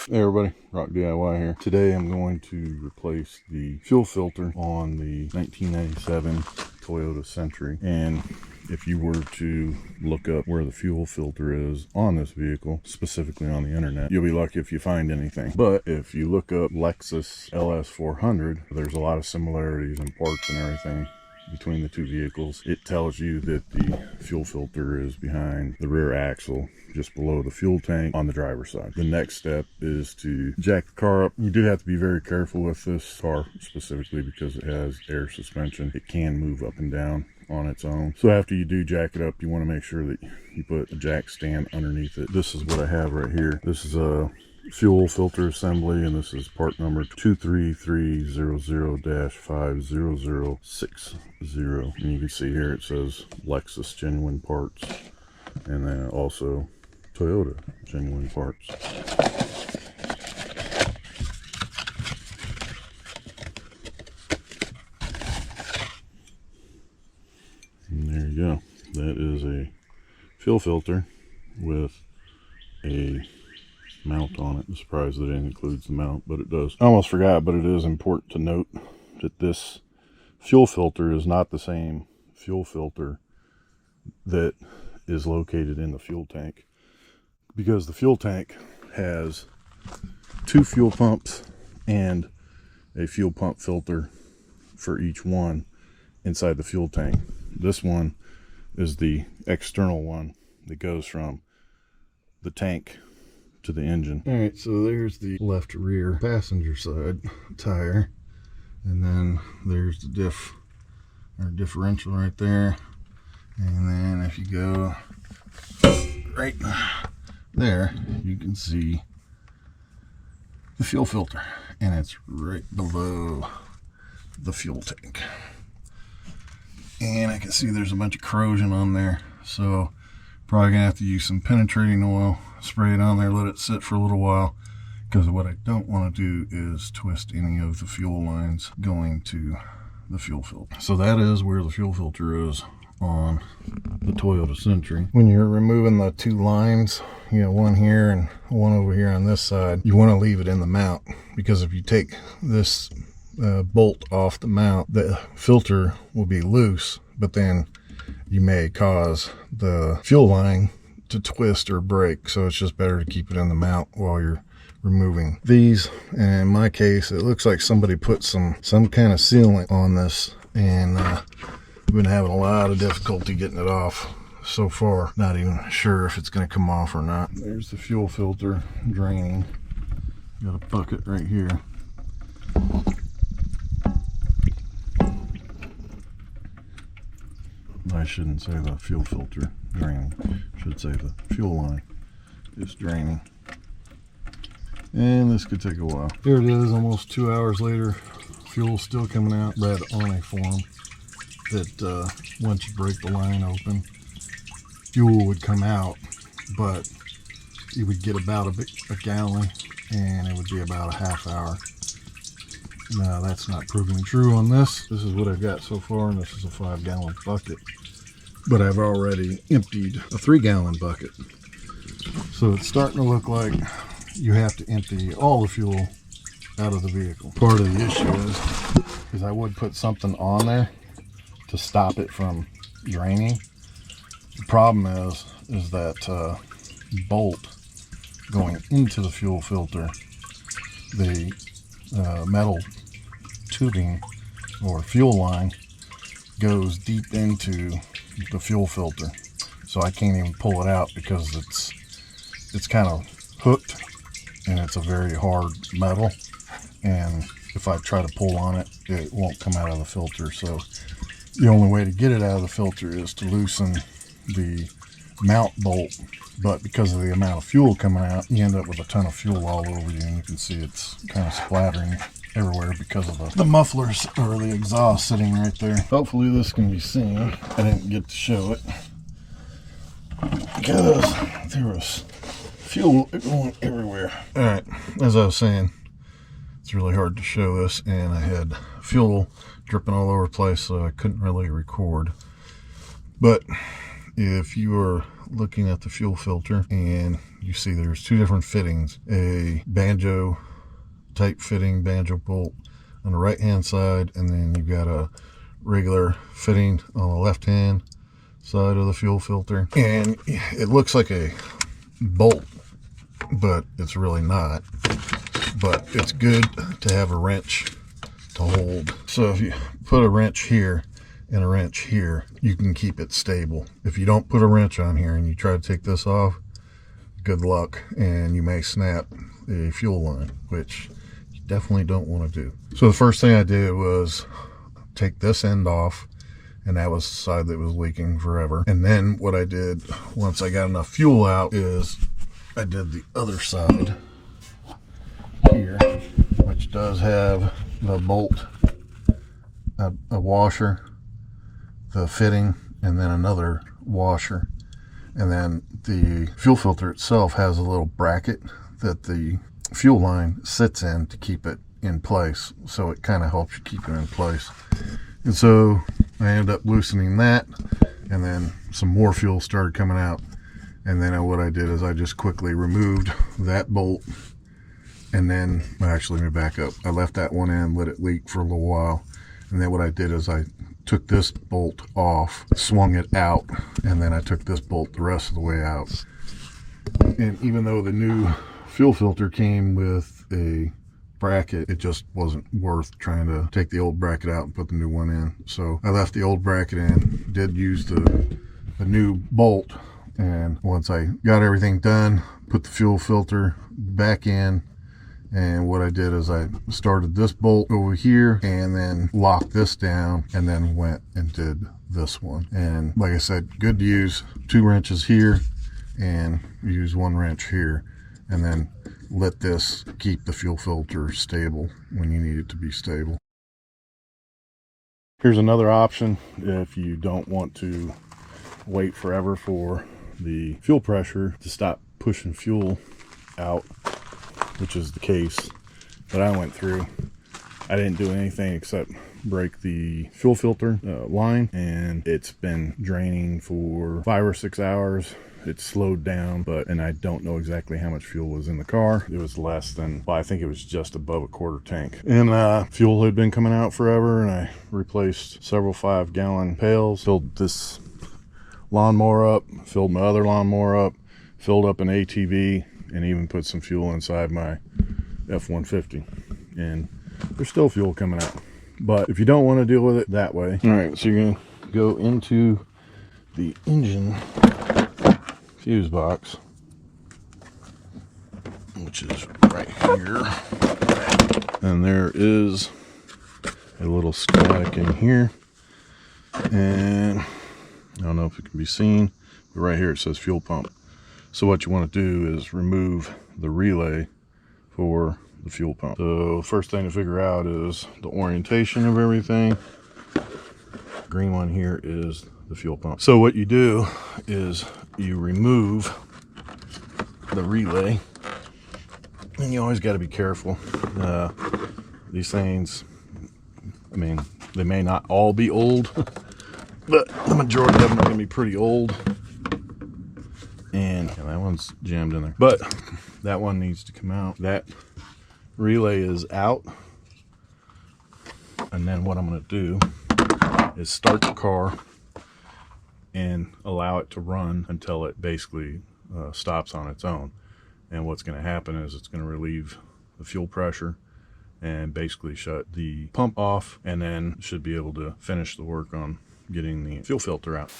Hey everybody, Rock DIY here. Today I'm going to replace the fuel filter on the 1997 Toyota Century. And if you were to look up where the fuel filter is on this vehicle, specifically on the internet, you'll be lucky if you find anything. But if you look up Lexus LS400, there's a lot of similarities in parts and everything between the two vehicles. It tells you that the fuel filter is behind the rear axle, just below the fuel tank on the driver's side. The next step is to jack the car up. You do have to be very careful with this car specifically because it has air suspension. It can move up and down on its own. So after you do jack it up, you want to make sure that you put a jack stand underneath it. This is what I have right here. This is a fuel filter assembly, and this is part number 23300-50060. And you can see here it says Lexus genuine parts, and then also Toyota genuine parts. And there you go. That is a fuel filter with a mount on it. I'm surprised that it includes the mount, but it does. I almost forgot, but it is important to note that this fuel filter is not the same fuel filter that is located in the fuel tank, because the fuel tank has two fuel pumps and a fuel pump filter for each one inside the fuel tank. This one is the external one that goes from the tank to the engine. All right, so there's the left rear passenger side tire, and then there's the differential right there. And then if you go right there, you can see the fuel filter, and it's right below the fuel tank. And I can see there's a bunch of corrosion on there, so probably gonna have to use some penetrating oil, spray it on there, let it sit for a little while, because what I don't want to do is twist any of the fuel lines going to the fuel filter. So that is where the fuel filter is on the Toyota Century. When you're removing the two lines, you know, one here and one over here on this side, you want to leave it in the mount, because if you take this bolt off the mount, the filter will be loose, but then you may cause the fuel line to twist or break. So it's just better to keep it in the mount while you're removing these. And in my case, it looks like somebody put some kind of sealant on this, and I've been having a lot of difficulty getting it off so far. Not even sure if it's going to come off or not. There's the fuel filter draining. Got a bucket right here. I shouldn't say the fuel filter draining. I should say the fuel line is draining. And this could take a while. Here it is, almost 2 hours later. Fuel's still coming out. Read on a form that once you break the line open, fuel would come out, but you would get about a gallon, and it would be about a half hour. No, that's not proving true on this. This is what I've got so far, and this is a 5-gallon bucket. But I've already emptied a 3-gallon bucket. So it's starting to look like you have to empty all the fuel out of the vehicle. Part of the issue is I would put something on there to stop it from draining. The problem is that bolt going into the fuel filter, the metal tubing or fuel line goes deep into the fuel filter, so I can't even pull it out because it's kind of hooked, and it's a very hard metal, and if I try to pull on it, it won't come out of the filter. So the only way to get it out of the filter is to loosen the mount bolt, but because of the amount of fuel coming out, you end up with a ton of fuel all over you, and you can see it's kind of splattering everywhere because of the mufflers or the exhaust sitting right there. Hopefully this can be seen. I didn't get to show it because there was fuel going everywhere. All right, as I was saying, it's really hard to show this, and I had fuel dripping all over the place, so I couldn't really record. But if you are looking at the fuel filter, and you see there's two different fittings. A banjo type fitting, banjo bolt on the right hand side, and then you've got a regular fitting on the left hand side of the fuel filter. And it looks like a bolt, but it's really not. But it's good to have a wrench to hold. So if you put a wrench here and a wrench here, you can keep it stable. If you don't put a wrench on here and you try to take this off, good luck, and you may snap a fuel line, which you definitely don't want to do. So the first thing I did was take this end off, and that was the side that was leaking forever. And then what I did, once I got enough fuel out, is I did the other side here, which does have the bolt, a washer, the fitting, and then another washer. And then the fuel filter itself has a little bracket that the fuel line sits in to keep it in place. So it kind of helps you keep it in place. And so I ended up loosening that, and then some more fuel started coming out. And then what I did is I just quickly removed that bolt. And then, actually, let me back up. I left that one in, let it leak for a little while. And then what I did is I took this bolt off, swung it out, and then I took this bolt the rest of the way out. And even though the new fuel filter came with a bracket, it just wasn't worth trying to take the old bracket out and put the new one in. So I left the old bracket in, did use the new bolt. And once I got everything done, put the fuel filter back in. And what I did is I started this bolt over here and then locked this down, and then went and did this one. And like I said, good to use 2 wrenches here and use 1 wrench here, and then let this keep the fuel filter stable when you need it to be stable. Here's another option if you don't want to wait forever for the fuel pressure to stop pushing fuel out, which is the case that I went through. I didn't do anything except break the fuel filter line, and it's been draining for 5 or 6 hours. It slowed down, and I don't know exactly how much fuel was in the car. It was less than, well, I think it was just above a quarter tank. And fuel had been coming out forever, and I replaced several 5-gallon pails, filled this lawnmower up, filled my other lawnmower up, filled up an ATV, and even put some fuel inside my F-150. And there's still fuel coming out. But if you don't want to deal with it that way, all right, so you're going to go into the engine fuse box, which is right here. And there is a little schematic in here. And I don't know if it can be seen, but right here it says fuel pump. So what you want to do is remove the relay for the fuel pump. So first thing to figure out is the orientation of everything. Green one here is the fuel pump. So what you do is you remove the relay, and you always got to be careful. These things, I mean, they may not all be old, but the majority of them are going to be pretty old. And that one's jammed in there, but that one needs to come out. That relay is out. And then what I'm going to do is start the car and allow it to run until it basically stops on its own. And what's going to happen is it's going to relieve the fuel pressure and basically shut the pump off, and then should be able to finish the work on getting the fuel filter out.